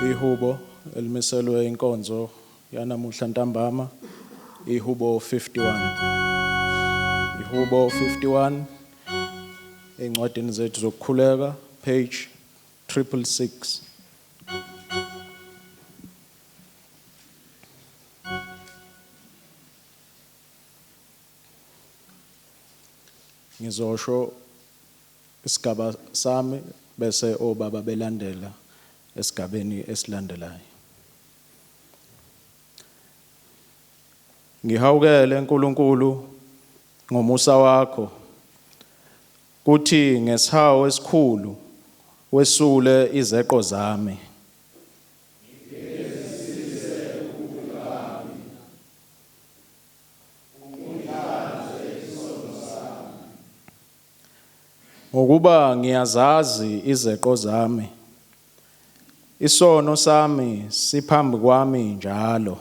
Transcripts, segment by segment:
Ihubo elimiselwe inkonzo yanamuhla ntambama ihubo 51. Ihubo 51 encwadini zethu zokukhuleka page 666. Ngizosho isigaba sami bese obaba belandela esigabeni esilandelayo. Ngihawukele uNkulunkulu ngomusa wakho kuthi ngesihawu esikhulu wesule izeqo zami. Ngokuba ngiyazazi izeqo zami, isono sami siphambi kwami njalo.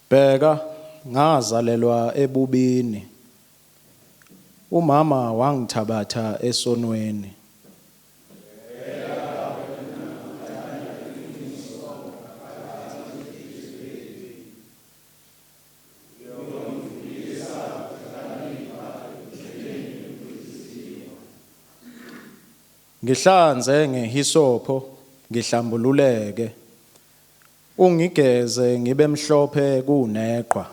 Bheka, ngazalelwa ebubini, umama wangithabatha esonweni. Ngihlanze ngehisopho, ngihlambululeke, ungigeze ngibe mhlophe kuneqhwa.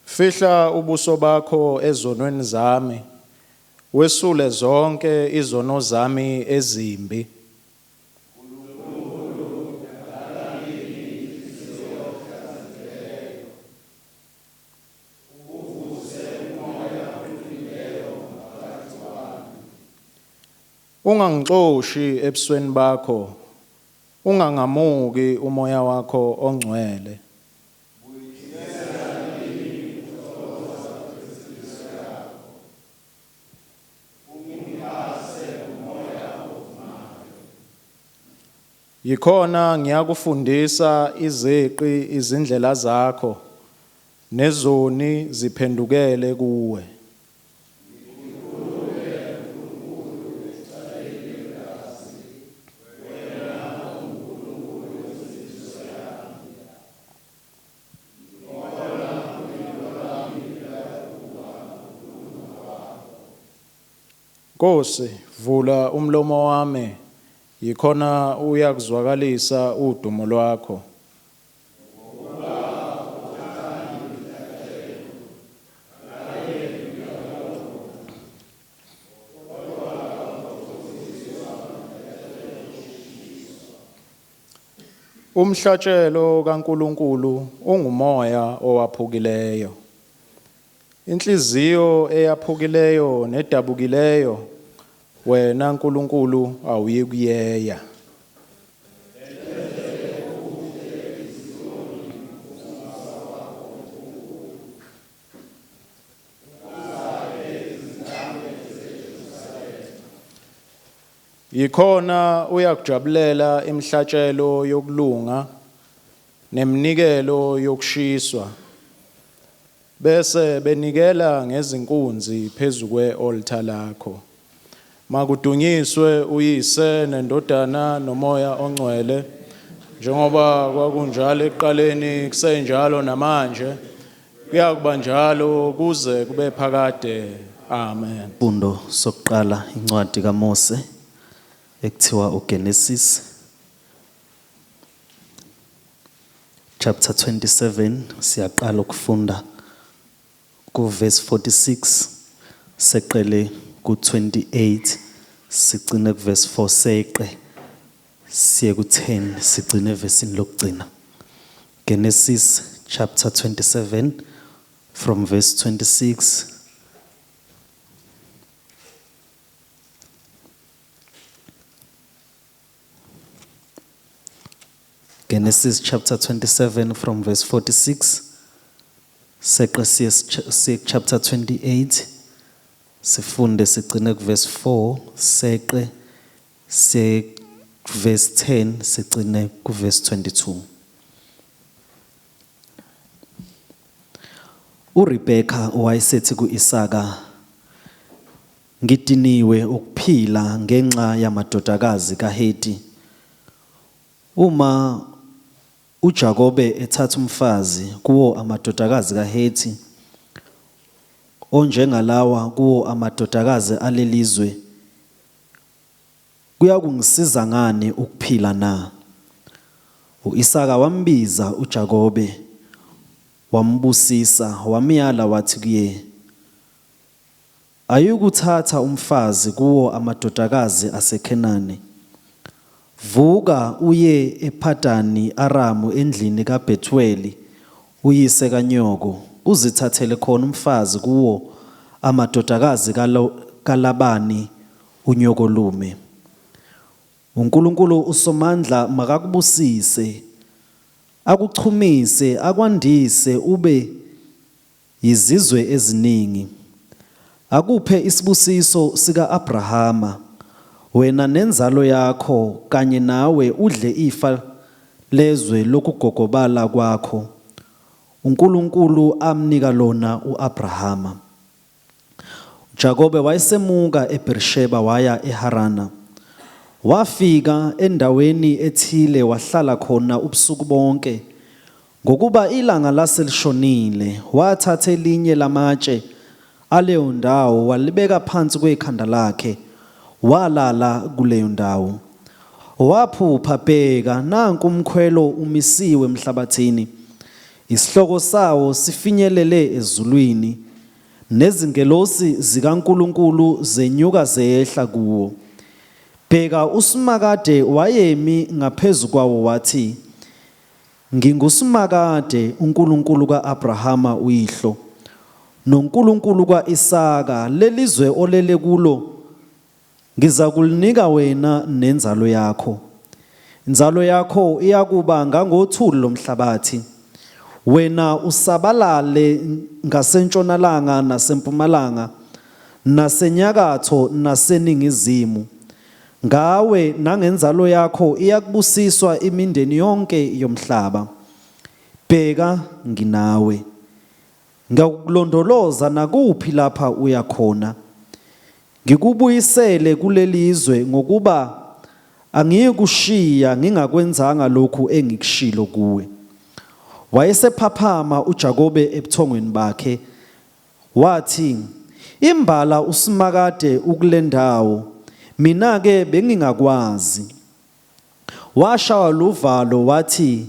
Fihla ubuso bakho ezonweni zami, wesule zonke izono zami ezimbi. Ungangixoshi ebusweni bakho, ungangamuki umoya wakho ongcwele. Yikhona ngiyakufundisa izeqi izindlela zakho, nezoni ziphendukele kuwe. Nkosi, vula umlomo wami, yikhona uyakuzwakalisa udumo lwakho. Umhlatshelo kaNkuluNkulu ungumoya owaphukileyo. Inhliziyo eyaphukileyo nedabukileyo wena Nkulunkulu awuyikuyeya. Yikhona uyakujabulela imihlatshelo yokulunga neminikelo yokushiswa bese benikela ngezinkunzi phezu kwe-altar lakho. Makudunyiswe uyise nendodana nomoya ongcwele njengoba kwakunjalo ekuqaleni kusenjalo namanje kuyakuba njalo kuze kube phakade. Amen. Fundo sokuqala incwadi kaMose ekuthiwa uGenesis chapter 27 siyaqala ukufunda ku verse 46 seqele ku 28 sigcine ku verse 4 seqe siye ku 10 sigcine verse lokugcina. Genesis chapter 27 from verse 26 Genesis chapter 27 from verse 46 seqe siye chapter 28 sifunde sigcine ku verse 4 seqe siye verse 10 sigcine ku verse 22. uRebecca wayesethi kuIsaka, ngidiniwe ukuphila ngenxa yamadodakazi kaHeti. Uma uJakobe ethatha umfazi kuwo amadodakazi kaHeti onjengalawa kuwo amadodakazi alelizwe, kuyakungisiza ngani ukuphila na? uIsaka wambiza uJakobe wambusisa wamyala wathi kuye, ayukuthatha umfazi kuwo amadodakazi aseKhenani. Vuka uye ePadani Aramu endlini kaBethueli uyise kanyoko uzithathele khona umfazi kuwo amadodakazi kaLabani unyokolume. uNkulunkulu uSomandla makakubusise, akuchumise, akwandise ube yizizwe eziningi. Akuphe isibusiso sika-Abrahama, wena nenzalo yakho kanye nawe udle ifa lezwe lokugogobala kwakho uNkulunkulu amnika lona uAbrahama. uJakobe wayesemuka eBerisheba waya eHarana. Wafika endaweni ethile wahlala khona ubusuku bonke. Ngokuba ilanga laselishonile, wathatha elinye lamatshe aleyo ndawo walibeka phansi kwekhanda lakhe, walala kuleyo ndawo. Waphupha, bheka, nanku umkhwelo umisiwe emhlabathini, isihloko sawo sifinyelele ezulwini, nezingelosi zikaNkulunkulu zenyuka zehla kuwo. Bheka, uSimakade wayemi ngaphezu kwawo wathi, nginguSimakade, uNkulunkulu ka-Abrahama uyihlo, noNkulunkulu ka-Isaka. Lelizwe olele kulo ngizakulinika wena nenzalo yakho. Inzalo yakho iyakuba ngangothuli lomhlabathi. Wena usabalale ngasentshonalanga nasempumalanga, nasenyakatho naseningizimu. Ngawe nangenzalo yakho iyakubusiswa imindeni yonke yomhlaba. Bheka, nginawe, ngakulondoloza nakuphi lapha uyakhona. Ngikubuyisele kulelizwe ngokuba angiyikushiya ngingakwenzanga lokhu engikushilo kuwe. Wayesephaphama uJakobe ebuthongweni bakhe wathi, imbala uSimakade ukulendawo, mina ke bengingakwazi. washawa luvalo wathi,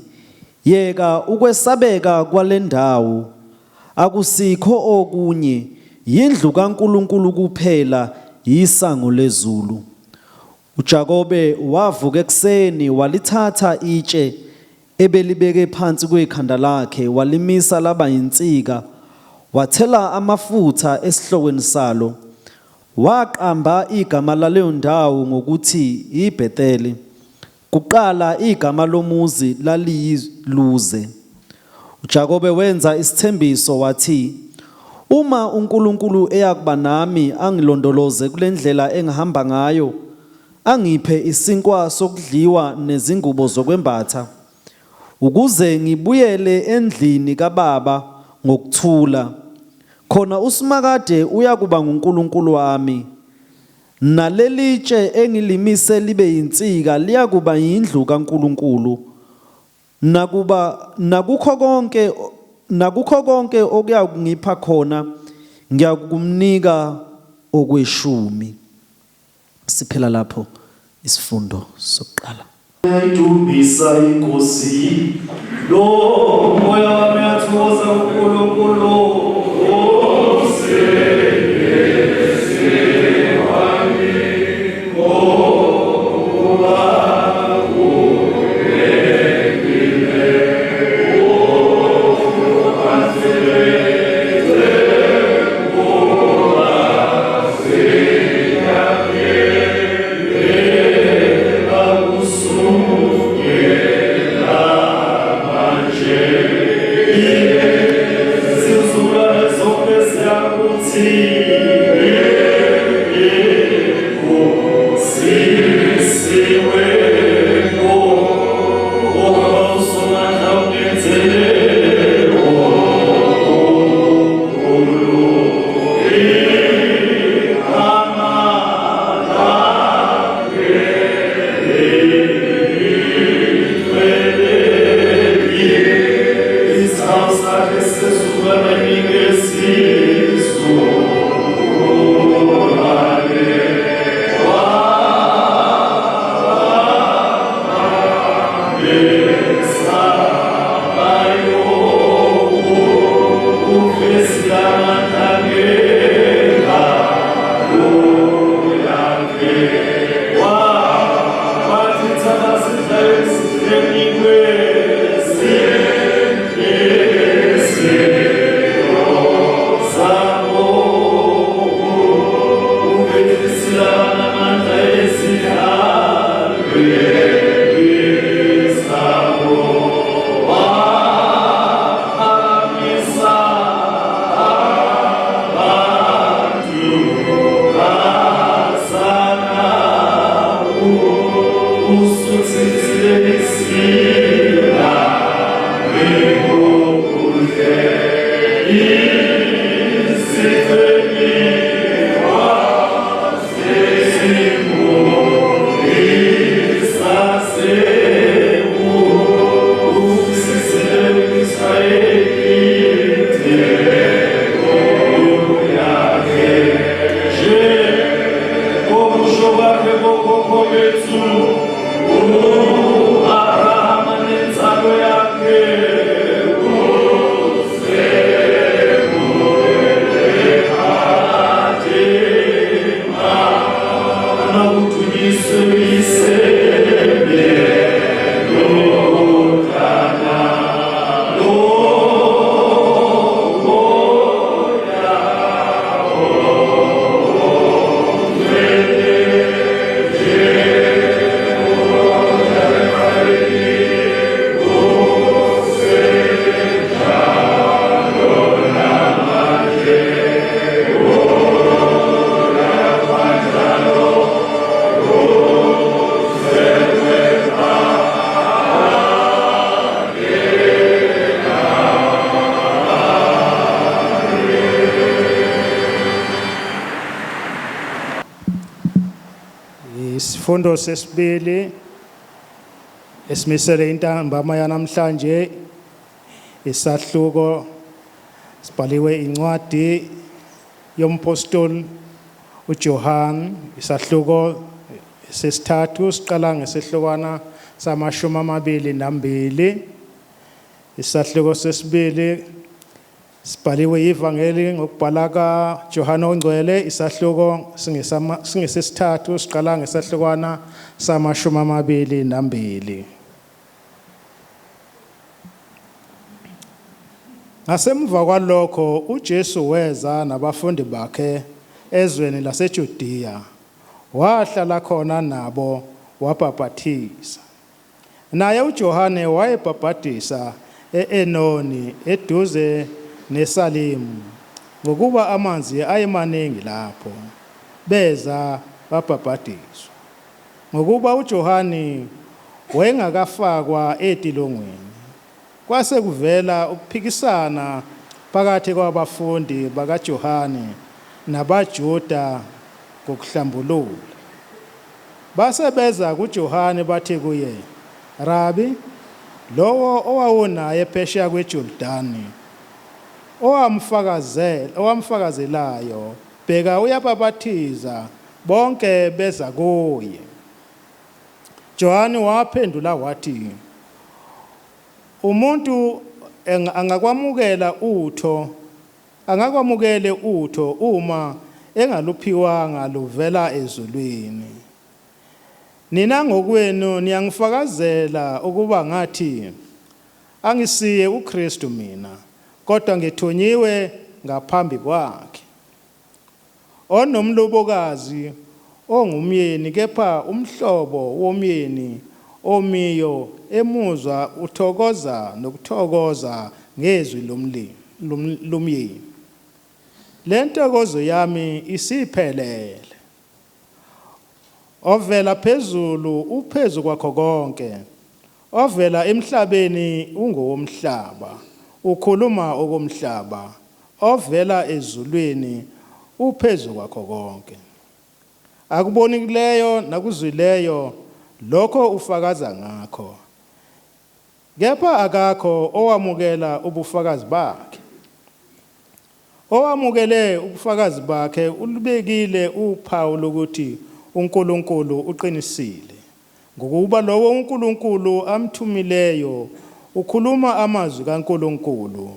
"Yeka ukwesabeka kwalendawo, akusikho okunye, yindlu kaNkulunkulu kuphela, yisango lezulu." uJakobe wavuka ekuseni walithatha itshe ebelibeke phansi kwekhanda lakhe, walimisa laba yinsika, wathela amafutha esihlokweni salo, waqamba igama laleyo ndawo ngokuthi iBhetheli. Kuqala igama lomuzi laliyiLuze. uJakobe wenza isithembiso wathi, "Uma uNkulunkulu eyakuba nami angilondoloze kule ndlela engihamba ngayo, angiphe isinkwa sokudliwa nezingubo zokwembatha, ukuze ngibuyele endlini kababa ngokuthula, khona uSimakade uyakuba nguNkulunkulu wami, nalelitshe engilimise libe yinsika liyakuba yindlu kaNkulunkulu. Nakukho konke okuyakungipha khona ngiyakumnika okweshumi." Siphela lapho isifundo sokuqala. Ayidumisa inkosi, lo moya wami uyathokoza uNkulunkulu. Isifundo sesibili esimisele intambama yanamhlanje isahluko sibhaliwe incwadi yompostoli uJohn, isahluko sesithathu siqala ngesihlokwana sama-22. Isahluko sesibili sibhaliwe ivangeli ngokubhala kaJohane ongcwele, isahluko singesesithathu, siqala ngesahlukwana sama-22. Ngasemva kwalokho uJesu weza nabafundi bakhe ezweni laseJudiya, wahlala khona nabo wabhaphathiza. Naye uJohane wayebhaphathisa e-Enoni eduze neSalimu, ngokuba amanzi ayemaningi lapho, beza babhaphathiswa. Ngokuba uJohane wayengakafakwa etilongweni, kwase kuvela ukuphikisana phakathi kwabafundi bakaJohane nabaJuda ngokuhlambulula. Base beza kuJohane bathi kuye, "Rabi, lowo owawunaye phesheya kweJordani, owamfakazelayo, bheka uyabhaphathiza, bonke beza kuye." Johane waphendula wathi, "Umuntu angakwamukele utho uma engaluphiwanga luvela ezulwini. Nina ngokwenu niyangifakazela ukuba ngathi angisiye uKristu mina, kodwa ngithunyiwe ngaphambi kwakhe. Onomlobokazi ongumyeni, kepha umhlobo womyeni omiyo emuzwa uthokoza nokuthokoza ngezwi lomyeni. Le ntokozo yami isiphelele. Ovela phezulu uphezu kwakho konke, ovela emhlabeni ungowomhlaba, ukhuluma okomhlaba, ovela ezulwini uphezu kwakho konke. Akubonikileyo nakuzwileyo lokho ufakaza ngakho, kepha akakho owamukela ubufakazi bakhe. Owamukele ubufakazi bakhe ulubekile uphawu lokuthi uNkulunkulu uqinisile, ngokuba lowo uNkulunkulu amthumileyo ukhuluma amazwi kaNkulunkulu,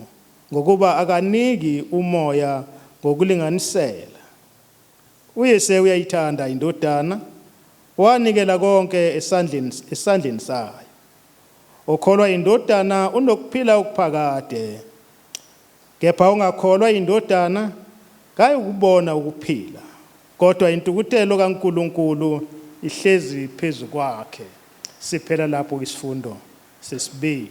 ngokuba akaniki umoya ngokulinganisela. Uyise uyayithanda indodana, wanikela konke esandleni sayo. Okholwa indodana unokuphila okuphakade, kepha ungakholwa indodana kayikubona ukuphila, kodwa intukuthelo kaNkulunkulu ihlezi phezu kwakhe. Siphela lapho isifundo sesibili.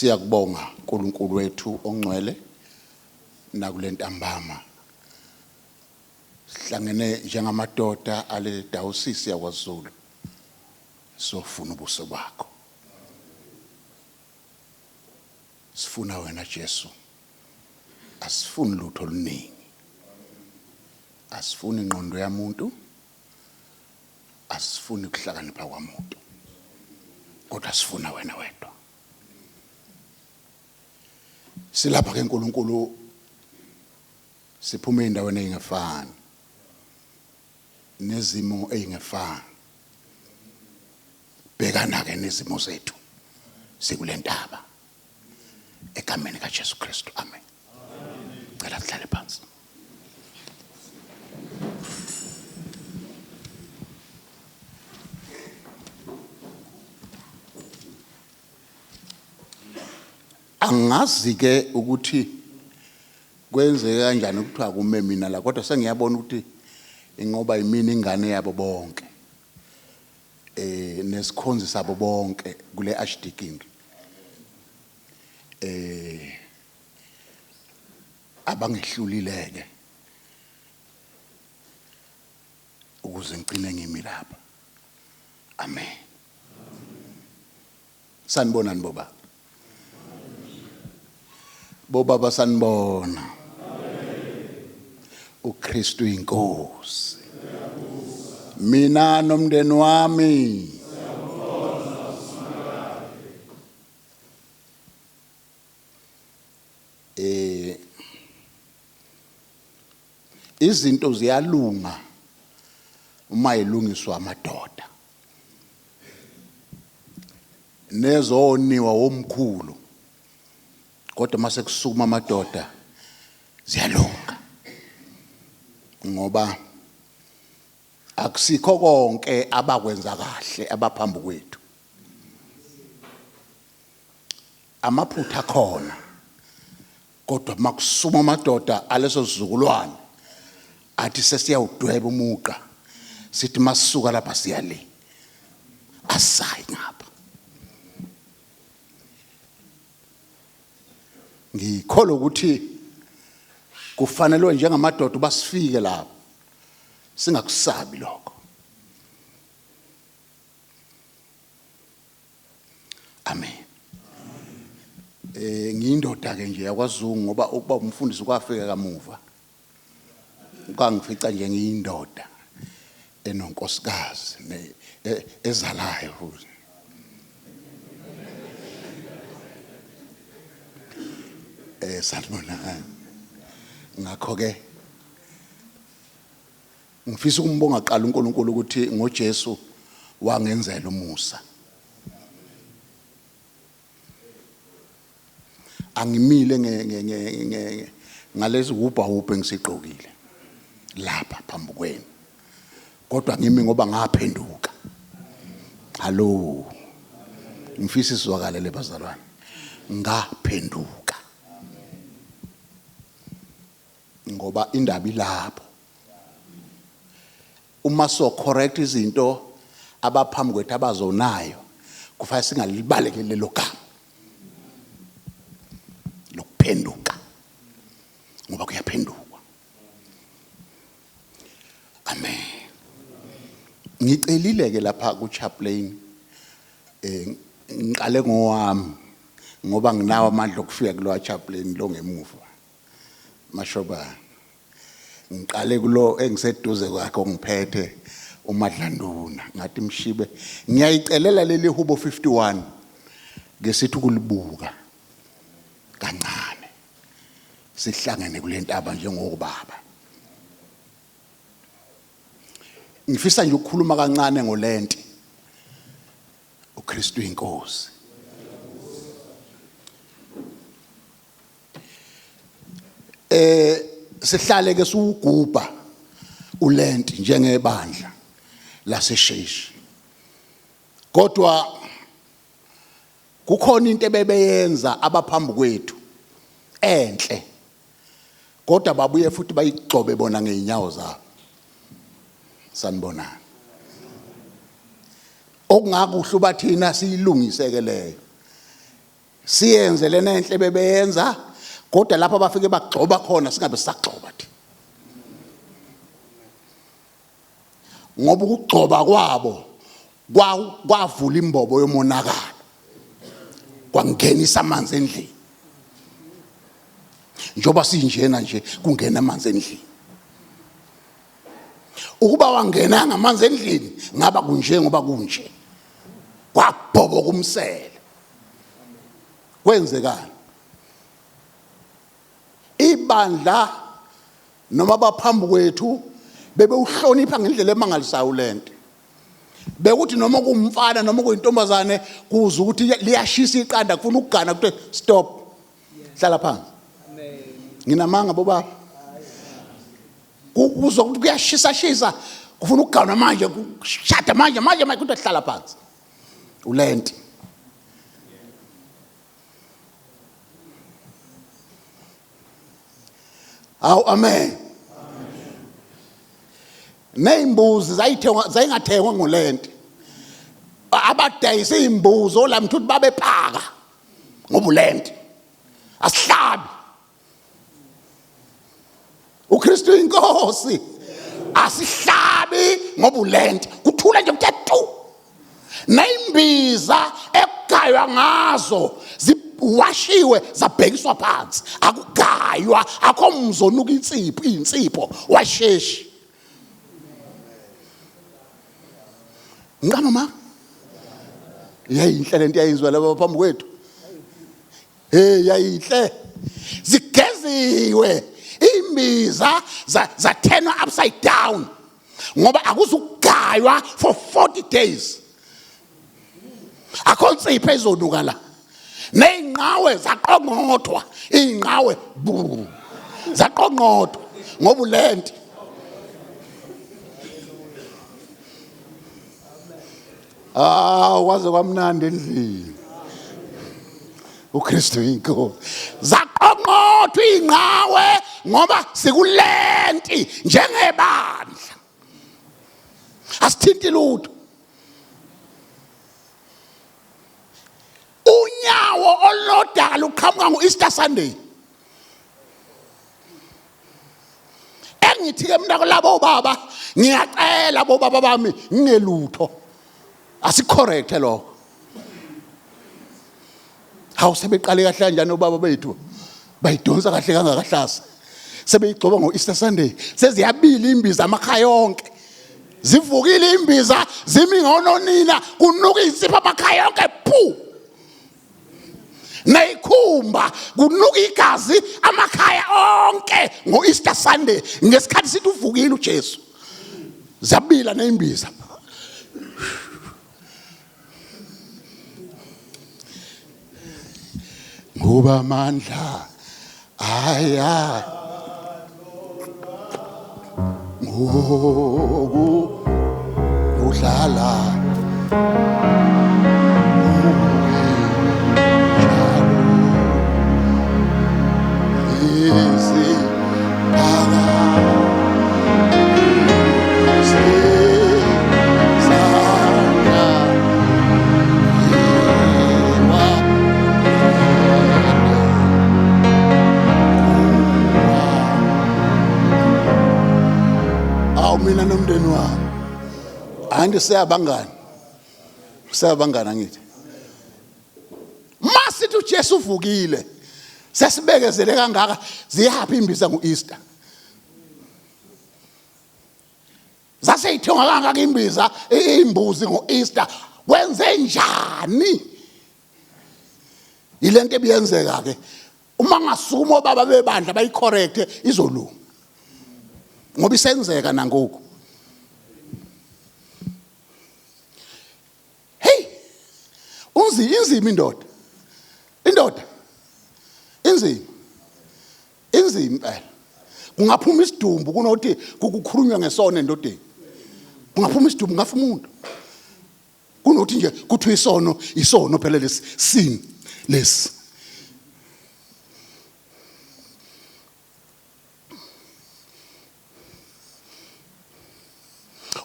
Siyakubonga uNkulunkulu wethu ongcwele nakulentambama. Sihlangene njengamadoda ale dayosisi yaKwaZulu. Sofuna ubuso bakho. Sifuna wena Jesu. Asifuni lutho oluningi. Asifuni ingqondo yamuntu. Asifuni ukuhlakanipha kwamuntu. Kodwa sifuna wena wedwa. Silapha ke uNkulunkulu siphume endaweni engefani. Nezimo ezingefani. Bhekana ke nezimo zethu. Sikulentaba. Egameni kaJesu Kristu. Amen. Cela sihlale phansi. Angazi ke ukuthi kwenzeke kanjani ukuthiwa kume mina la kodwa sengiyabona ukuthi ingoba yimini ingane yabo bonke nesikhonzi sabo bonke kule archdeacon abangehlulileke ukuze ngicine ngimi lapha. Amen. Sanibonani boba. Bobaba sanibona. uKristu inkosi. Mina nomndeni wami izinto ziyalunga uma ilungiswa amadoda. Nezoniwa womkhulu. Kodwa mase kusukuma amadoda ziyalunga. Ngoba akusikho konke abakwenza kahle abaphambi kwethu. Amaphutha khona. Kodwa makusuma amadoda aleso sizukulwane athi sesiyawudweba umuqa. Sithi masisuka lapha siyale. Asayi ngapha. Ngikholwa ukuthi kufanele njengamadoda basifike lapho. Singakusabi lokho. Amen. Ngiyindoda ke nje yakwaZungu ngoba ukuba umfundisi kwafika kamuva. Ukangifica nje ngiyindoda enonkosikazi ezalayo futhi. Sanibona. Ngakho ke ngifisa ukumbonga qala uNkulunkulu ukuthi ngoJesu wangenzela umusa. Angimile ngalezi hubha ngisigqokile lapha phambi kwenu. Kodwa ngimi ngoba ngaphenduka. Hallo. Ngifisa isizwakalele bazalwane. Ngaphenduka. Ngoba indaba ilapho. Uma so correct izinto abaphambi kwethu abazonayo kufanele singalibaleke lelo gama lokuphenduka ngoba kuyaphendukwa. Amen. Ngicelile ke lapha ku chaplain ngiqale ngowami ngoba nginawo amandla okufika kulo chaplain lo ngemuva. Mashoba ngiqale kulo engiseduze kwakhe ongiphethe uMadlanduna ngathi Mshibe ngiyayicelela leli hubo 51 ngesithi ukulibuka kancane sihlangene kulentaba njengobaba. Ngifisa nje ukukhuluma kancane ngolento uKristu inkosi. Sihlale ke sugubha ulenti njengebandla laseSheshi. Kodwa kukhona into ebebeyenza abaphambi kwethu enhle. Kodwa babuye futhi bayigcobe bona ngeenyawo zabo. Sanibona. Okungakuhle bathina siyilungiseke leyo. siyenze lena enhle bebeyenza kodwa lapha bafike bagcoba khona singabe sisagcoba thi. Ngoba ukugcoba kwabo kwavula imbobo yomonakalo, kwangenisa amanzi endlini. Njoba sinjena nje kungena amanzi endlini. Ukuba wangena ngamanzi endlini ngaba kunje ngoba kunje. Kwabhoboka umsele. Kwenzekani? Ibandla noma baphambi kwethu bebe uhlonipha ngendlela emangalisayo lento. Bekuthi noma kumfana noma kuyintombazane kuze ukuthi liyashisa iqanda kufuna ukugana kuthi stop. Hlala phansi. Nginamanga bobaba. Kuzwa ukuthi kuyashisa kufuna ukugana manje kushada manje kuthi hlala phansi. Ulenti. Aw amen. Neimbuzi zayingathengwa ngolenti. Abadayisa imbuzi olamthu ukuthi babephaka ngoba ulenti. Asihlabi. uKristu inkosi. Asihlabi ngoba ulenti. Kuthula nje mthetho. Neimbiza ekugaywa ngazo ziwashiwe zabhekiswa phansi. Akugaywa akho mzonuka insipho washeshi. Ngama ma yayinhle lento yayizwa laba phambi kwethu. Yayinhle zigeziwe imbiza zathenwa upside down ngoba akuzukugaywa for 40 days. Akho nsipho ezonuka la. Neyinqawe zaqonqothwa, inqawe zaqonqothwa ngoba ulenti. Waze kwamnandi endlini. uKristu inkosi. Zaqonqothwa inqawe ngoba sikulenti njengebandla. Asithinti lutho. Unyawo olodala uqhamuka ngo-Easter Sunday. Engithi ke mina labo baba ngiyacela bobaba bami nginelutho. Asicorrect lokho. Hawu sebeqale kahle kanjani obaba bethu. Bayidonsa kahle kangakahlasa. Sebeyigcoba ngo-Easter Sunday. Seziyabili imbiza amakhaya yonke. Zivukile imbiza zimi ngononina kunuka insipho amakhaya yonke phu. Nayikhumba kunuka igazi amakhaya onke ngo-Easter Sunday ngesikhathi sithi uvukile uJesu. Zabila neimbiza. Ngoba amandla aya ngoku udlala mina nomndeni wami andi siyabangana ngithi masithi uJesu uvukile sesibekezele kangaka ziyaphi imbiza ngo-Easter zaseyithonga kangaka imbiza imbuzi ngo-Easter wenze njani ilento ebiyenzeka ke uma ngasukuma obaba bebandla bayicorrecte izolunga ngoba isenzeka nangoku. Hey, inzima indoda inzima impela. Kungaphuma isidumbu kunothi kukhulunywa ngesona endodeni. Kungaphuma isidumbu ngafa umuntu. Kunothi nje kuthi isono phela sin lesi.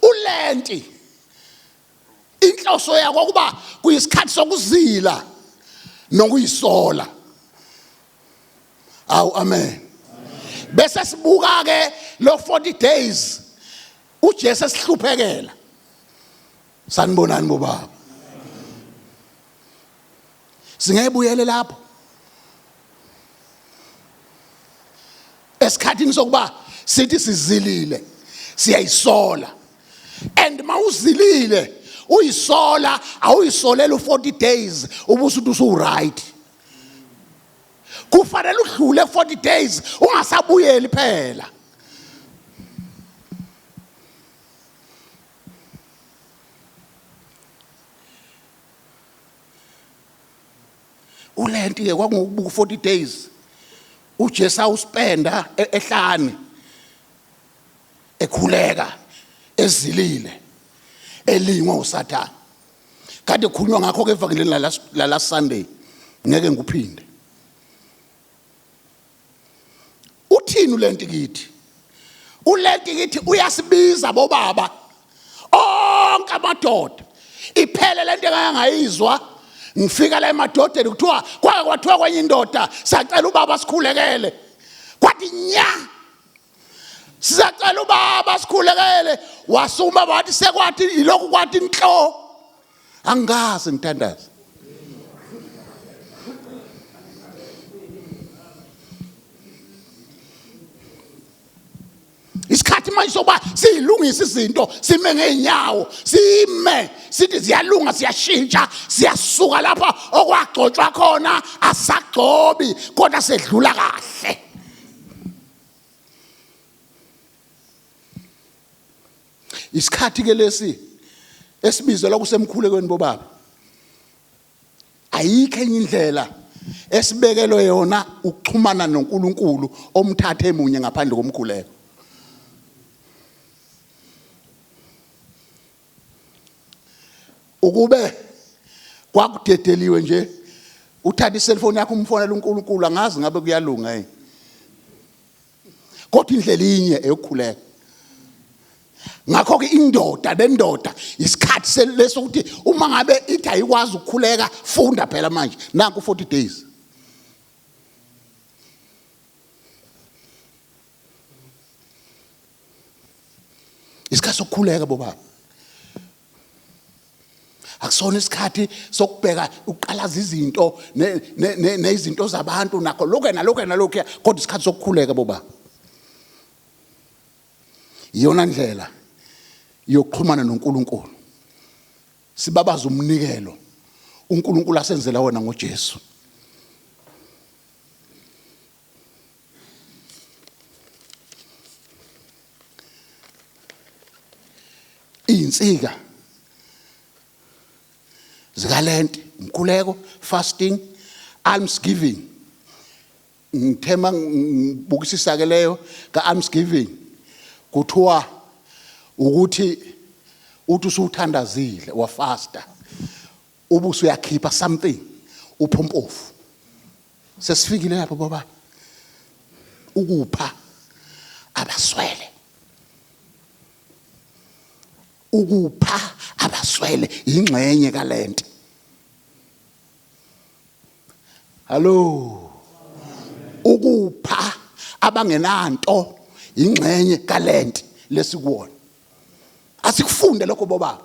Ulenti inhloso yakho kuba kuyisikhathi sokuzila nokuyisola. Awu amen. Bese sibuka ke lo 40 days uJesu esihluphekela. Sanibonani bobaba. Singebuyele lapho. Esikhathini sokuba sithi sizilile, siyayisola. And mawuzilile, uyisola, awuyisolela u40 days ubusuthi usu right. Kufanele udlule 40 days ungasabuyeli phela. Ulenti ke kwakungubuka 40 days. uJesu awuspenda ehlane ekhuleka ezilile elingwa uSathane. Kade khulunywa ngakho ke evangelini la Sunday ngeke ngikuphinde. Uthini ulenti kithi? Ulenti kithi uyasibiza bobaba onke amadoda. Iphele lento engayizwa ngifika la emadodeni kuthiwa kwathiwa kwenye indoda sacela ubaba sikhulekele. Kwathi nya sicela ubaba sikhulekele wasuma bathi sekwathi ilokhu kwathi inhlo. Angazi ngithandaza. Isikhathi manje soba silungisa izinto sime ngeenyawo sime sithi ziyalunga siyashintsha siyasuka lapha okwagcotshwa khona asagcobi kodwa sedlula kahle. Isikhathi ke lesi esibizelwa kusemkhulekweni bobaba. Ayikho enye indlela esibekelwe yona ukuxhumana noNkulunkulu omthathe emunye ngaphandle komkhuleko. Ukube kwakudedeliwe nje uthatha iselfoni yakho umfonela uNkulunkulu angazi ngabe kuyalunga yini. Kodwa indlela inye eyokukhuleka. Ngakho ke indoda bendoda isikhathi selesokuthi uma ngabe ithi ayikwazi ukukhuleka funda phela manje nanku 40 days. Isikhathi sokukhuleka bobaba. Akusona isikhathi sokubheka uqalaza izinto nezinto zabantu nakho lokho nalokho kodwa isikhathi sokukhuleka bobaba. Iyona ndlela yokuxhumana noNkulunkulu. Sibabaza umnikelo uNkulunkulu asenzela wona ngoJesu. Insika zikalenti umkhuleko fasting almsgiving ngithema ngibukisisa ke leyo ka almsgiving kuthiwa ukuthi uthi usuthandazile wafasta ubuso uyakhipha something uphompofu. Sesifikile lapho baba ukupha abaswele. Ukupha abaswele ingxenye kalenti. Hallo. Ukupha abangenanto ingxenye kalenti lesikuwona. Asikufunde lokho bobaba.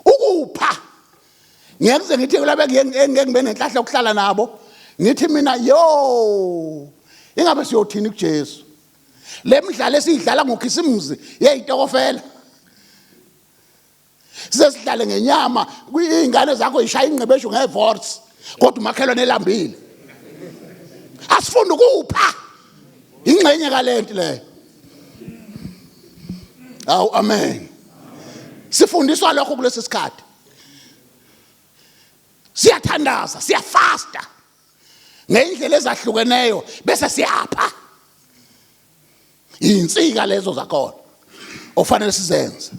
Ukupha ngiyekuze ngithi kulabe ngeke ngibe nenhlahla ukuhlala nabo ngithi mina yo ingabe siyothini kuJesu. Le midlalo esidlala ngokhisimuzi yeyitokofela. Sisesidlale ngenyama kuyingane zakho ishaya ingqebeshu ngevorce kodwa umakhelwane elambile. Asifunda ukupha ingxenye kalenti le. Awu amen. Sifundiswa lokho kulesi sikhathi. Siyathandaza, siyafasta. Ngendlela ezahlukeneyo bese siyapha. Insika lezo zakhona ofanele sizenze.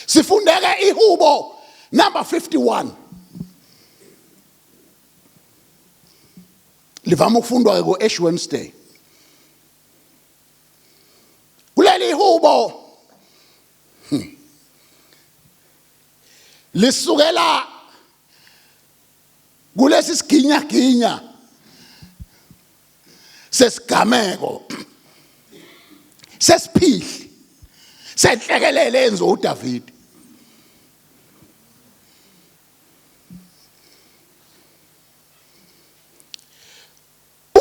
Sifundeke ihubo number 51. Livama ukufundwa ke Ash Wednesday. Kuleli hubo lisukela kulesi siginya sesigameko sesiphihli senhlekelele enzo uDavid.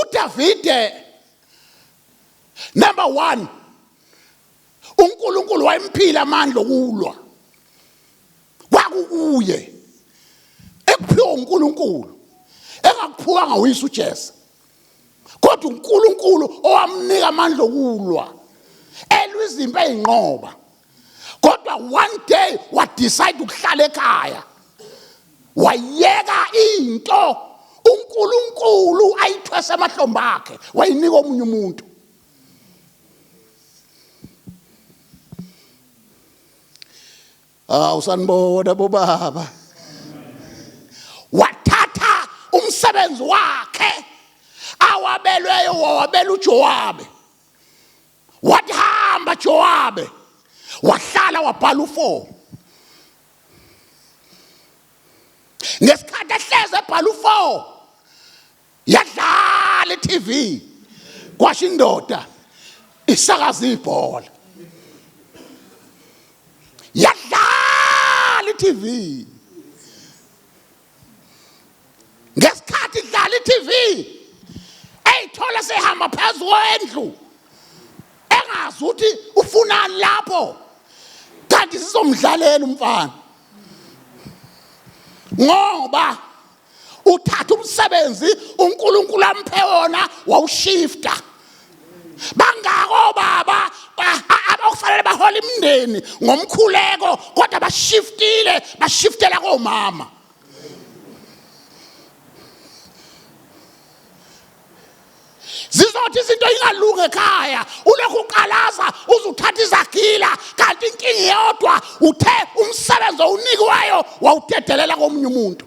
uDavide number 1, uNkulunkulu wayemphila amandla okulwa kwakukuye ekuphiwa uNkulunkulu engakuphuwanga uyise uJese, kodwa uNkulunkulu owamnika amandla okulwa elwa izimpi ezinqoba, kodwa one day wadecide ukuhlala ekhaya wayeka into uNkulunkulu ayithwese emahlombe akhe wayinika omunye umuntu. Usanibona bobaba, wathatha umsebenzi wakhe awabelweyo wabela uJowabe, wathi hamba Jowabe, wahlala wabhala u4. Ngesikhathi ehleze ebhala u4 yadlala iTV kwasho indoda isakaza ibhola, yadlala iTV. Ngesikhathi idlala iTV eyithola sehamba phezulu kwendlu engazi ukuthi ufunani lapho, kanti sizomdlalela umfana ngoba uthatha umsebenzi uNkulunkulu amphe wona wawushifta. Bangako baba abakufanele bahola imindeni ngomkhuleko, kodwa bashiftela komama. Zizothi izinto ingalunga ekhaya ulokhu uqalaza uzuthatha izagila, kanti inkingi yodwa uthe umsebenzi owunikiwayo wawudedelela komunye umuntu.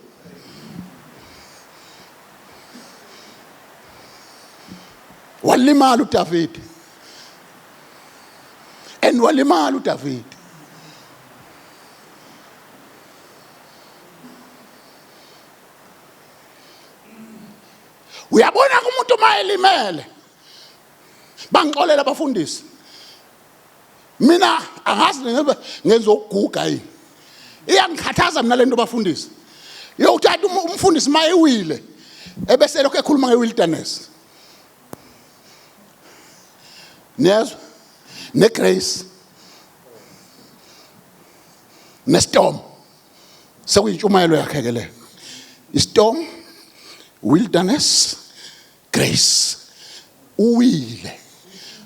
Walimala uDavid, walimala uDavid. Uyabona umuntu mayelimele, bangixolela abafundisi, mina angazi ngenza ukuguga yini, iyangikhathaza mina lento bafundisi. Yokuthatha umfundisi mayewiile ebese lokho ekhuluma ngewilderness, nezwa neGrace neStorm, sekuyintshumayelo yakhe ke le. iStorm, Wilderness, Grace, uwile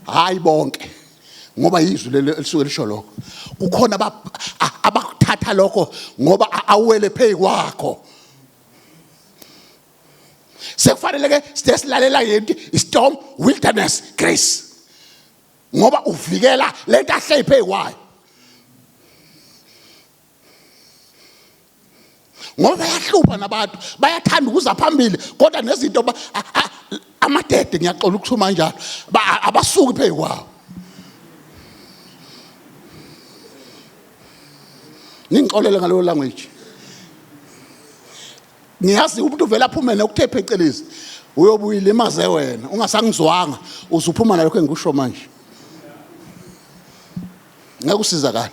hayi bonke ngoba yizwi lelisuke lisho lokho. Kukhona abakuthatha lokho ngoba awele phezu kwakho. Sekufanele ke silalela yenti iStorm, Wilderness, Grace, ngoba uvikela lento ahle phezu kwayo. Ngoba bayahlupha nabantu, bayathanda ukuza phambili, kodwa nezinto amadede ngiyaxola ukuthuma njalo abasuki phezu kwawo. Ngixolele ngalo language. Ngiyazi umuntu uvela aphume nokuthe phecelezi uyobuya limaze wena ungasangizwanga uzuphuma nalokho engikusho manje. Ngakusizakala.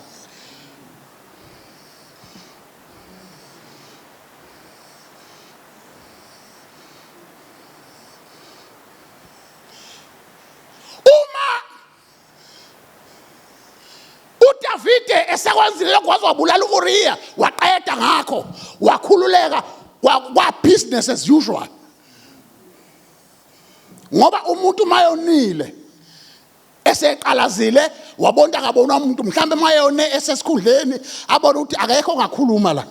uDavide esekwenzile lokho wazobulala uUriya, waqeda ngakho wakhululeka kwa business as usual. Ngoba umuntu mayonile eseqalazile wabona akabona umuntu, mhlambe mayone esesikhundleni abona ukuthi akekho ngakhuluma la,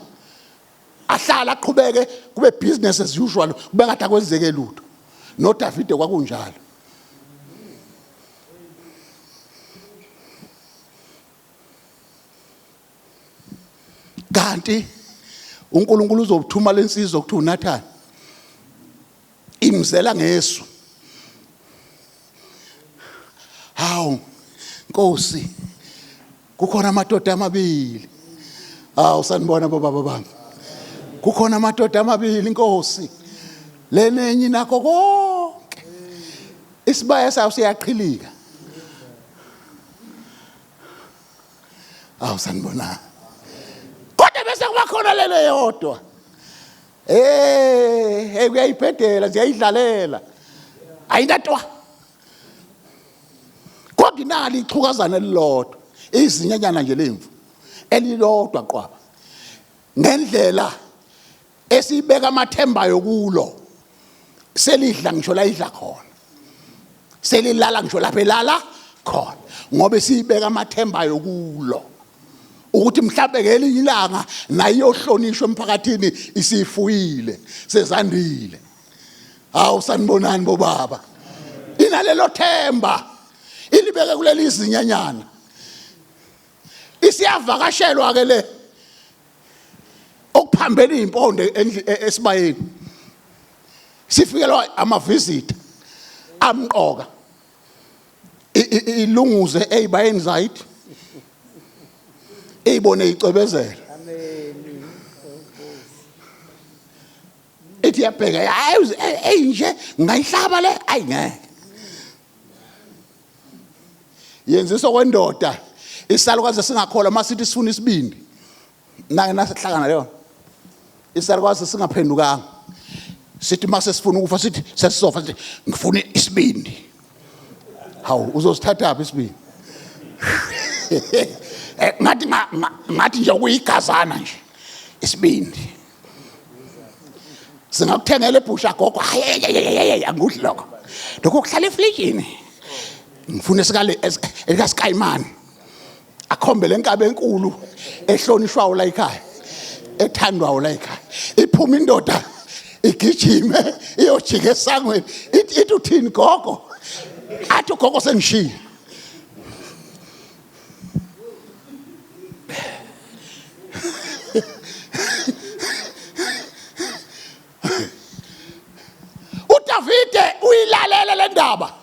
ahlala aqhubeke kube business as usual, kube ngathi akwenzeke lutho. noDavide kwakunjalo. Kanti uNkulunkulu uzobuthuma lensizwa ukuthi uNathani imzela ngesu. Hawu Nkosi, kukhona amadoda amabili Sanibona bobaba bami. Kukhona amadoda amabili inkosi. Lenenye nakho konke. Isibaya sawo siyaqhilika. Sanibona. Kodwa bese kuba khona lele yodwa. Kuyayibhedela ziyayidlalela. Ayinatwa. Kodwa inali ichukazana elilodwa. Izinyanyana nje lemvu. Elilodwa qwaba. Ngendlela esibeka amathemba yokulo. Selidla ngisho la idla khona. Selilala ngisho lapha elala khona. Ngoba sibeka amathemba yokulo. Ukuthi mhlawumbe ngelinye ilanga nayo iyohlonishwa emphakathini isifuyile sezandile. Sanibonani bobaba. Inalelo themba ilibeke kuleli izinyanyana. Isiyavakashelwa ke le okuphambene impondo esibayeni. Sifikelwa amavisita amqoka. Ilunguze ezibayeni zayithi. Eyibone icebezela. Amen. Ethi yabheka nje ngayihlaba le ayingeke. Yenziswa kwendoda isalukazi singakholwa masithi sifuna isibindi. Nake nasihlangana leyo. Isalukazi singaphendukanga. Sithi mase sifuna ukufa sithi sesisofa sithi ngifuna isibindi. Hawu uzosithatha aphi isibindi? Ngathi nje ukuyigazana nje isibindi. Singakuthengela ebhusha gogo angudli lokho. Lokho kuhlala efrijini. Ngifuna esikale elika Skymani. Akhombe lenkabe enkulu ehlonishwayo la ekhaya. Ethandwayo la ekhaya. Iphuma indoda igijime iyojika esangweni. Ithi uthini gogo? Athi gogo sengishiya. uDavide uyilalela le ndaba.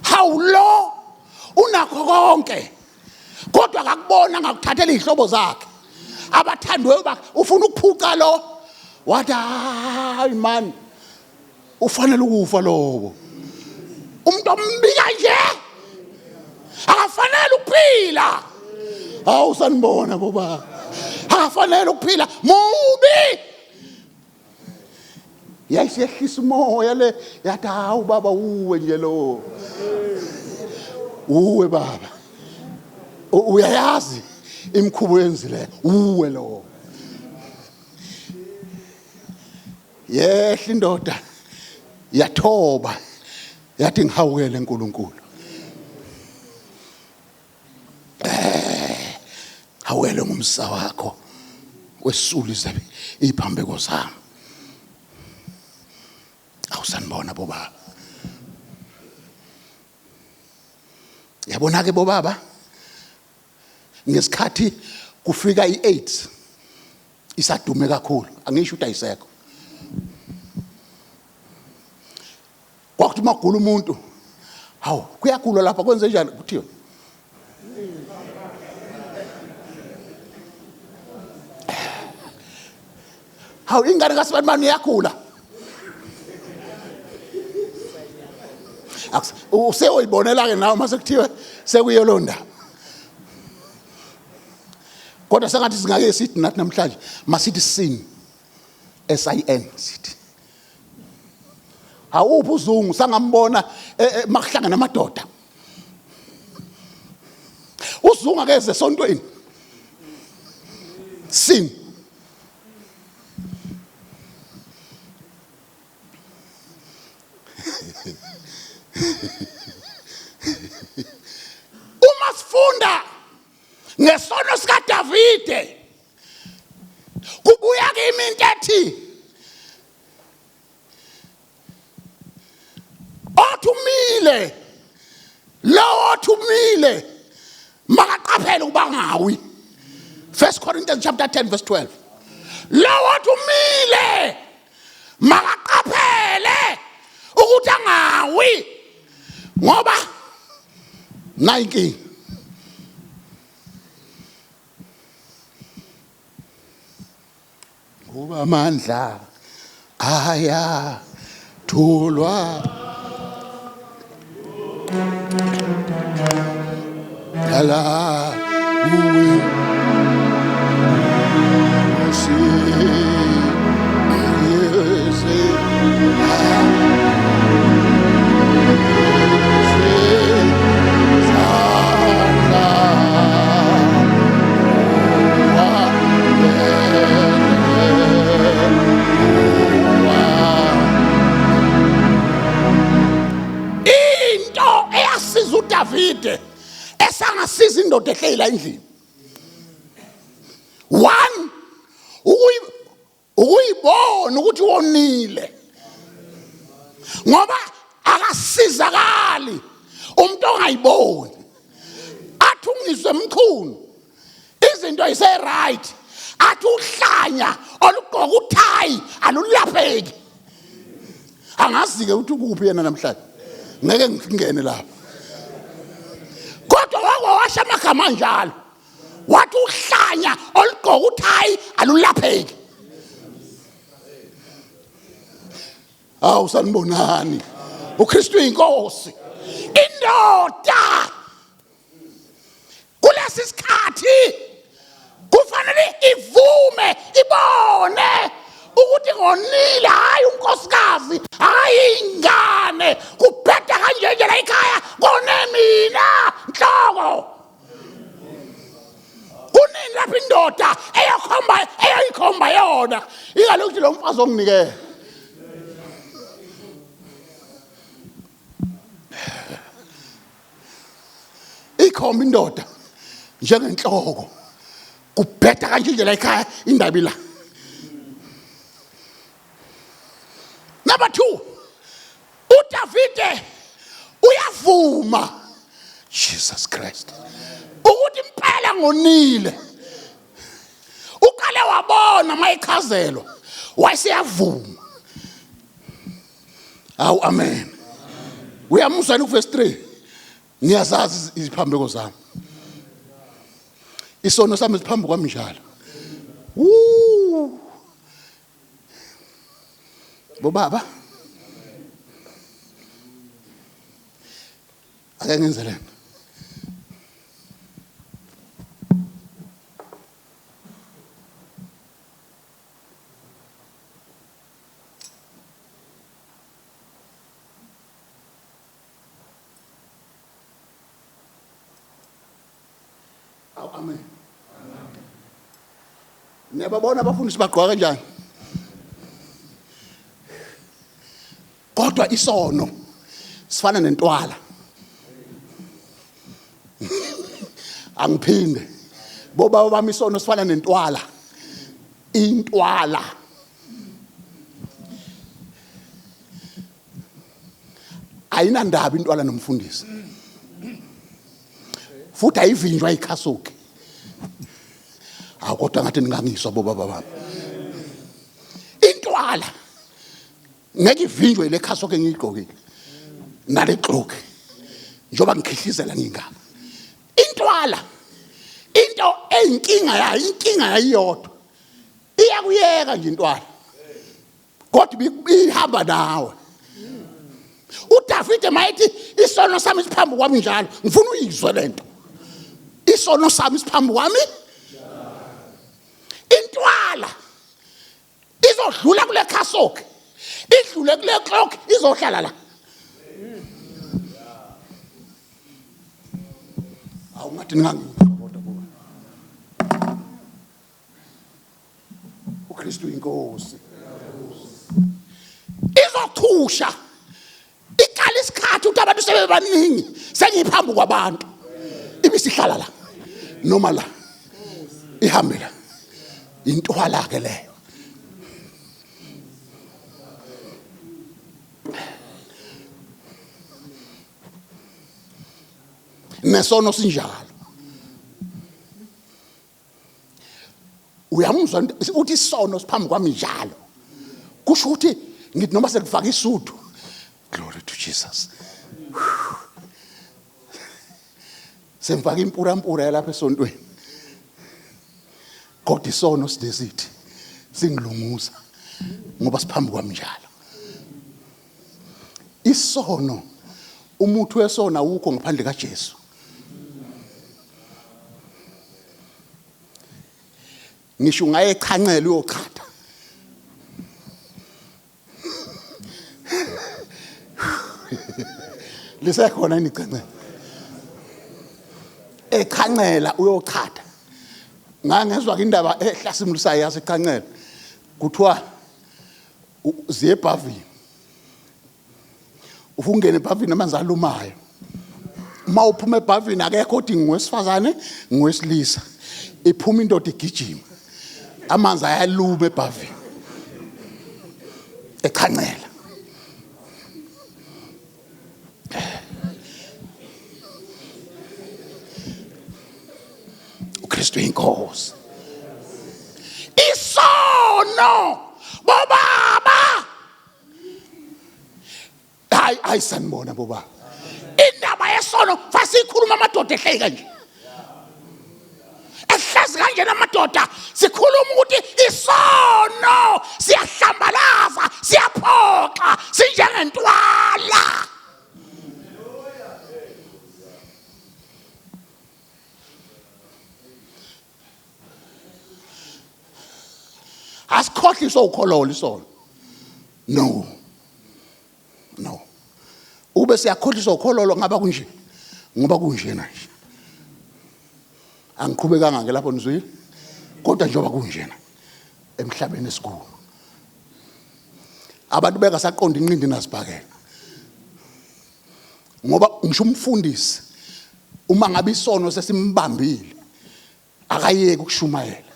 Hawulo unakho konke. Kodwa akakubona ngakuthathela izihlobo zakhe. Abathandwe ufuna ukuphuca lo. Wathi hayi man. Ufanele ukufa lobo. Umuntu ombika nje. Akafanele ukuphila. Sanibona baba. Akafanele ukuphila mubi. Yayisehlisa umoya le yathi hawu baba uwe nje lo. Uwe baba. Uyayazi imikhubo yenzile uwe lo. Yehla indoda yathoba yathi ngihawukele uNkulunkulu. Hawele ngumsa wakho wesulu izabe iphambeko zami. Sanibona bobaba. Yabona ke bobaba ngesikhathi kufika i-AIDS isadume kakhulu angisho ukuthi ayisekho. Kwakuthi magula umuntu hawu kuyagula lapha kwenze njani kuthiwa hawu ingane kaSibani iyagula. Useyibonela ke nawe mase kuthiwe sekuyolonda. Kodwa sengathi singake sithi nathi namhlanje masithi sin sithi. Awuphi uzungu sangambona makuhlangana amadoda. Uzungu akeze esontweni. Sin. Uma sifunda ngesono sika Davide kubuya kimi into ethi othumile lo othumile makaqaphele ukuba ngawi. 1 Corinthians chapter 10 verse 12. Lo othumile makaqaphele ukuthi angawi ngoba Nike uba amandla aya thulwa ala uwe into eyasiza uDavide esangasiza indoda ehleyila endlini. One, ukuyibona ukuthi wonile, ngoba akasizakali umuntu ongayiboni. Athi ungizwe emchunu izinto ayise right, athi uhlanya olugqoka uthayi alulapheki. Angazi ke ukuthi ukuphi yena namhlanje, ngeke ngingene lapha. Kodwa wawasha amagama njalo, wathi uhlanya olugqoka uthayi alulapheki. Awu sanibonani, uKristu inkosi. Indoda kulesi sikhathi kufanele ivume, ibone ukuthi ngonile, hayi unkosikazi, hayi ingane, kubheda kanje la ekhaya kone mina Nhloko. Kunini lapha indoda eyayikhomba yona, ingalokuthi lo mfazi onginikele. Ikhomba indoda njengenhloko, kubheda kanje la ekhaya indaba la. Number 2, uDavide uyavuma Jesus Christ ukuthi impela ngonile. Uqale wabona mayichazelwa wayesiyavuma. Awu amen. Uyamuzwa kuverse 3. Ngiyazazi iziphambeko zami. Isono sami siphambi kwami njalo. Bobaba ake ngenze lento. Amen. Niyababona abafundisi bagqoka kanjani? Kodwa isono sifana nentwala. Angiphinde. Bobaba bami isono sifana nentwala. Intwala. Ayinandaba intwala nomfundisi. Futhi ayivinjwa ikhasuke. Kodwa ngathi ningangiswa bobaba bami. Intwala ngeke ivinjwe ile khasuke ngiyigqokile. Nale cloak. Njoba ngikhihlizela ngingaka. Intwala into eyinkinga yayiyodwa. Iyakuyeka nje intwala. Kodwa ihamba nawe. uDavide mayithi isono sami siphambi kwami njalo, ngifuna uyizwe lento. Isono sami siphambi kwami. Intwala izodlula kule khasuke, idlule kule cloak, izohlala la. Awungathi ningangizwa uKristu inkosi. Izothusha ikhala isikhathi ukuthi abantu sebebaningi sengiphambi kwabantu, ibisihlala la noma la ihambe la. Intwala ke leyo. Nesono sinjalo. Uyamuzwa uthi isono siphambi kwami njalo. Kusho ukuthi ngithi noma sekufaka isuthu. Glory to Jesus. Semfaka impura lapha esontweni. Kodwa isono sidesithi singilunguza ngoba siphambi kwami njalo. Isono, umuntu wesona ukho ngaphandle kaJesu. Ngisho ungayechancela uyochatha. Lisekhona inichancela. Echancela uyochatha. Ngangezwa indaba ehlasimlisayo yasechancela. Kuthiwa ziye ebhavini. Ufungene ebhavini amanzi alumayo. Uma uphuma ebhavini akekho othi ngwesifazane, ngwesilisa. Iphuma indoda igijima. Amanzi ayaluma ebhavini. Echancela. uKristu inkosi. Isono bobaba. Hayi sanibona bobaba. Indaba yesono fasikhuluma amadoda ehleli kanje. Ehlazi kanje namadoda sikhuluma ukuthi isono siyahlambalaza, siyaphoxa, sinjengentwala. Asikhohliswa ukhololo isono. No. Ube siyakhohliswa ukhololo ngaba kunje. Ngoba kunjena nje. Angiqhubekanga ke lapho nizwile. Kodwa njengoba kunjena emhlabeni esikhulu. Abantu bengasaqonda inqindi nasibhakela. Ngoba ngisho umfundisi uma ngabe isono sesimbambile akayeke ukushumayela.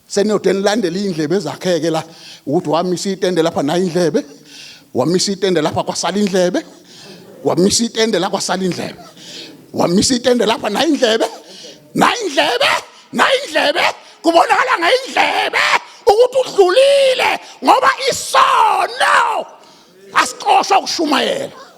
Seniyodeni landela indlebe ezakheke la ukuthi wamisa itende lapha nayo indlebe, wamisa itende lapha kwasala indlebe, wamisa itende la kwasala indlebe, wamisa itende lapha nayo indlebe, nayo indlebe kubonakala ngayindlebe ukuthi udlulile ngoba isono asiqoshwa ukushumayela.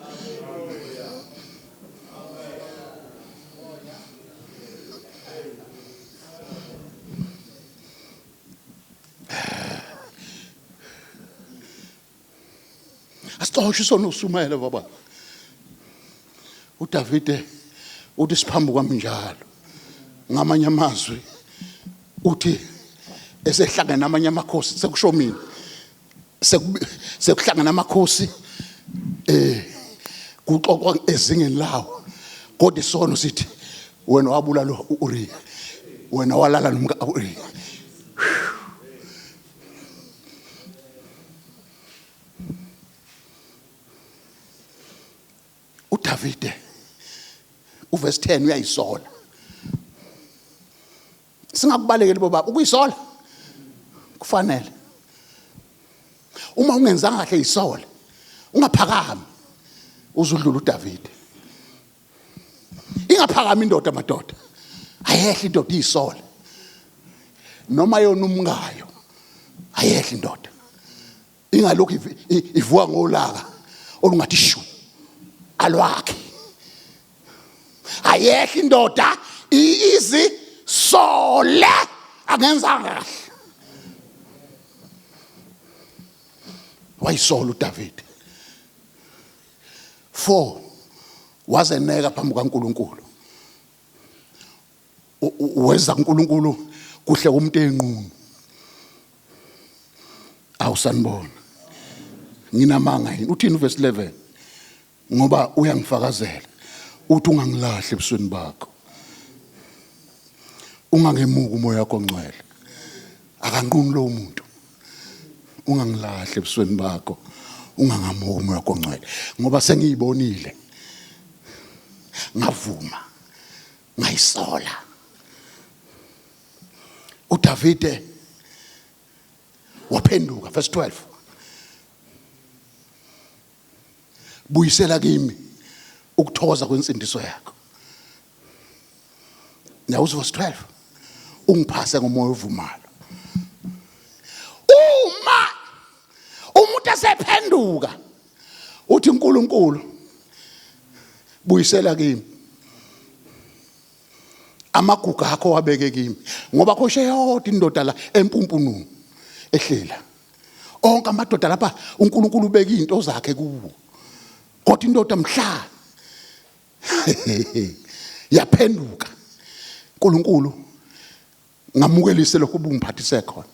Asixoxe isono usumayela baba. uDavide uthi siphambi kwami njalo ngamanye amazwi uthi esehlangana namanye amakhosi sekusho mina sekuhlangana amakhosi kuxoxwa ezingeni lawo kodwa isono sithi wena wabulala uUriya, wena walala nomka uUriya. uDavide uverse 10 uyayisola. Singakubalekeli baba ukuyisola kufanele. Uma ungenzanga kahle isola ungaphakami uzudlula uDavide. Ingaphakami indoda madoda. Ayehla indoda iyisola. Noma yona umngayo ayehla indoda. Ingalokhu ivuka ngolaka olungathi shu alwakhe. Ayehla indoda izi sole angenzanga kahle. Wayisola uDavide. 4 wazeneka phambi kaNkulunkulu. Weza uNkulunkulu kuhle umuntu enqunu. Awusanibona. Nginamanga yini uthini verse 11? Ngoba uyangifakazela uthi ungangilahle ebusweni bakho. Ungangemuka umoya wakho ongcwele. Akanquni lo muntu. Ungangilahle ebusweni bakho. Ungangamuka umoya wakho ongcwele. Ngoba sengiyibonile. Ngavuma. Ngayisola. uDavide waphenduka verse 12. Buyisela kimi ukuthokoza kwensindiso yakho. Now verse 12. Ungiphase ngomoya ovumayo. Uma umuntu esephenduka uthi uNkulunkulu buyisela kimi amagugu akho wabeke kimi ngoba khoshe yodwa indoda la empumpununu ehlela onke amadoda lapha uNkulunkulu ubeka izinto zakhe kuwo kodwa indoda mhla yaphenduka uNkulunkulu ngamukelise lokho ubungiphathise khona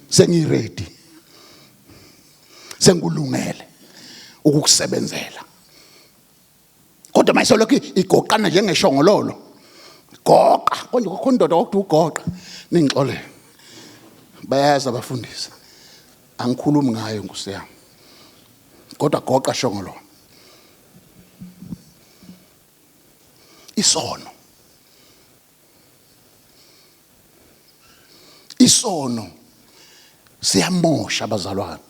sengiready sengulungele ukukusebenzela kodwa manje lokho igoqana njengeshongololo goqa konje kokho indoda okuthi ugoqa ningixole bayaza abafundisi angikhulumi ngayo Nkosi yami kodwa goqa shongololo isono siyamosha abazalwane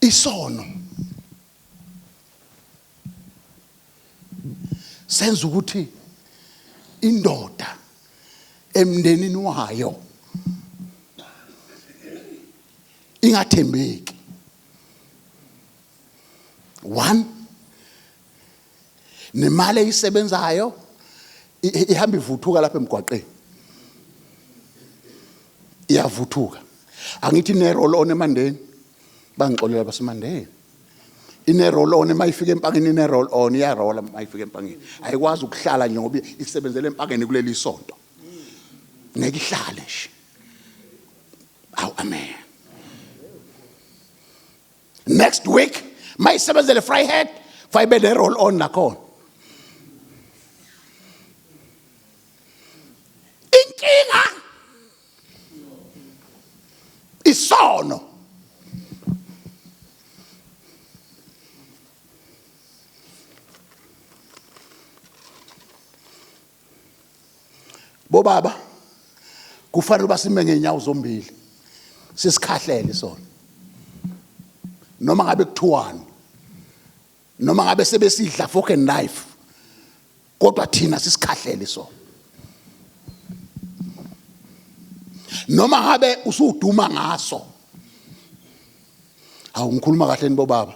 isono senza ukuthi indoda emndenini wayo ingathembeki. One, nemali eyisebenzayo ihamba ivuthuka lapha emgwaqeni. Iyavuthuka. Angithi ne-roll on eMandeni. Bangixolela baseMandeni. Ine-roll on mayifika empangeni ine-roll on iyarola mayifika empangeni. Ayikwazi ukuhlala nje ngoba isebenzele empangeni kuleli isonto. Ngeke ihlale nje. Aw amen. Next week mayisebenzele Vryheid fayibe ne-roll on nakhona. Inkinga isono. Bobaba kufanele basime ngenyawo zombili sisikhahlele sona noma ngabe kuthiwani noma ngabe sebesidla fork and knife kodwa thina sisikhahlele sona noma ngabe usuduma ngaso. Hawu ngikhuluma kahle ni bobaba.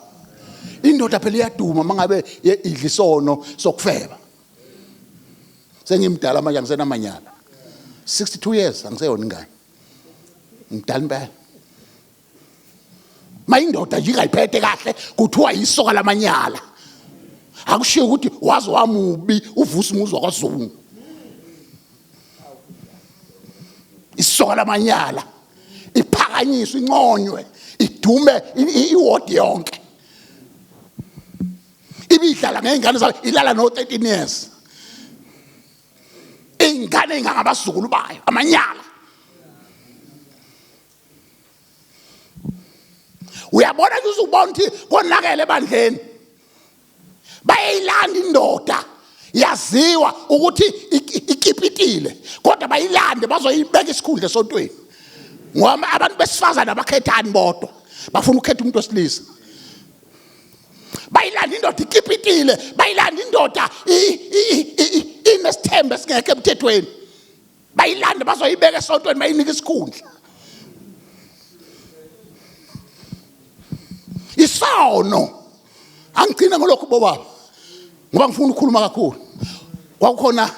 Indoda phela iyaduma mangabe idla isono sokufeba. Sengimdala manje angisenamanyala. 62 years angiseyona ingane. Ngidala impela. Mayindoda nje ingayiphethe kahle kuthiwa isoka lamanyala. Akushiyo ukuthi wazi wamubi uvusa umuzwa kwaZungu. Isoka lamanyala iphakanyiswe inconywe idume iward yonke. Ibidlala ngezingane zayo ilala no 13 years. Ingane ingangabazukulu bayo amanyala. Uyabona nje uzubona ukuthi konakele ebandleni. Bayilanda indoda yaziwa ukuthi ikipitile kodwa bayilande bazoyibeka isikhundla esontweni. Ngoba abantu besifazana abakhethani bodwa bafuna ukukhetha umuntu wesilisa. Bayilanda indoda ikipitile, bayilanda indoda inesithembe singekho emthethweni. Bayilanda bazoyibeka esontweni bayinika isikhundla. Isono angigcina ngolokhu bobaba ngoba ngifuna ukukhuluma kakhulu. Kwakukhona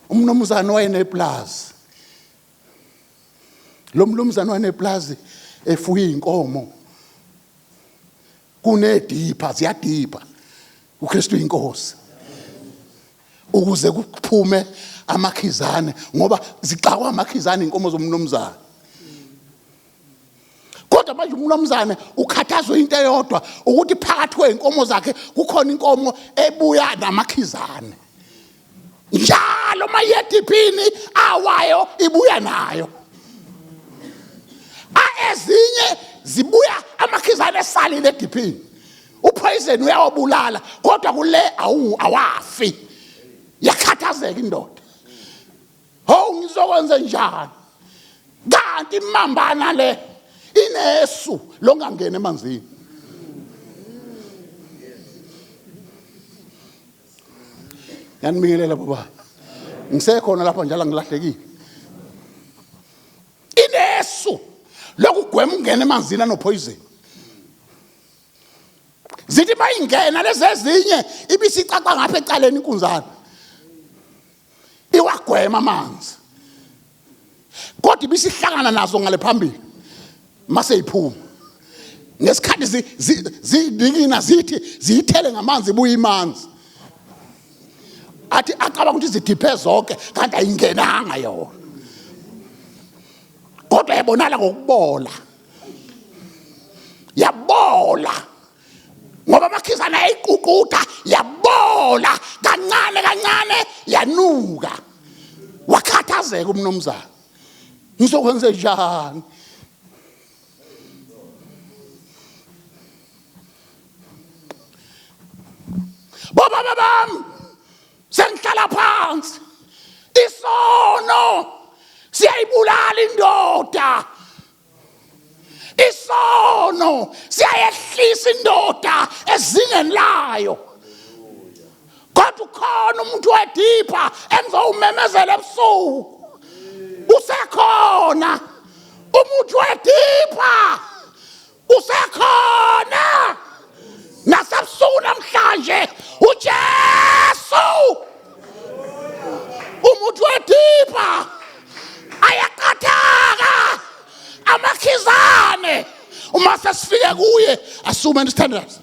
umnumzane wayeneplaza. Lo mnumzane wayeneplaza efuye inkomo. Kunedipha ziyadipha. uKristu inkosi. Ukuze kuphume amakhizane ngoba zixakwa amakhizane inkomo zomnumzane. Kodwa manje umnumzane ukhathazwe into eyodwa ukuthi phakathi kweinkomo zakhe kukhona inkomo ebuya namakhizane. Njalo mayediphini awayo ibuya nayo. Ezinye zibuya amakhizane esalile ediphini. Upoison uyawabulala kodwa kule awafi. Yakhathazeka indoda. Hawu ngizokwenza njani? Kanti imambana le inesu longangena emanzini. Yanibingelela baba. Ngisekhona lapha njalo ngilahlekile. Inesu lokugwema ungena emanzini anopoison. zithi mayingena lezi ezinye ibisicaca ngapha ecaleni inkunzana iwagwema amanzi kodwa ibisihlangana nazo ngale phambili mase iphuma ngesikhathi zidikina zithi ziyithele ngamanzi ibuye imanzi athi acaba ukuthi zidiphe zonke kanti ayingenanga yona kodwa yabonala ngokubola yabola ngoba amakhizana ayiququda yabola kancane kancane yanuka wakhathazeka umnomzana ngizokwenza njani baba bam sengihlala phansi isono siyayibulala indoda isono siyayehlisa indoda ezingeni layo kodwa ukhona umuntu wedipha engizowumemezela ebusuku usekhona umuntu wedipha usekhona nasebusuku namhlanje uJesu umuntu wedipha ayaqathaka amakhizane uma sesifike kuye assume standards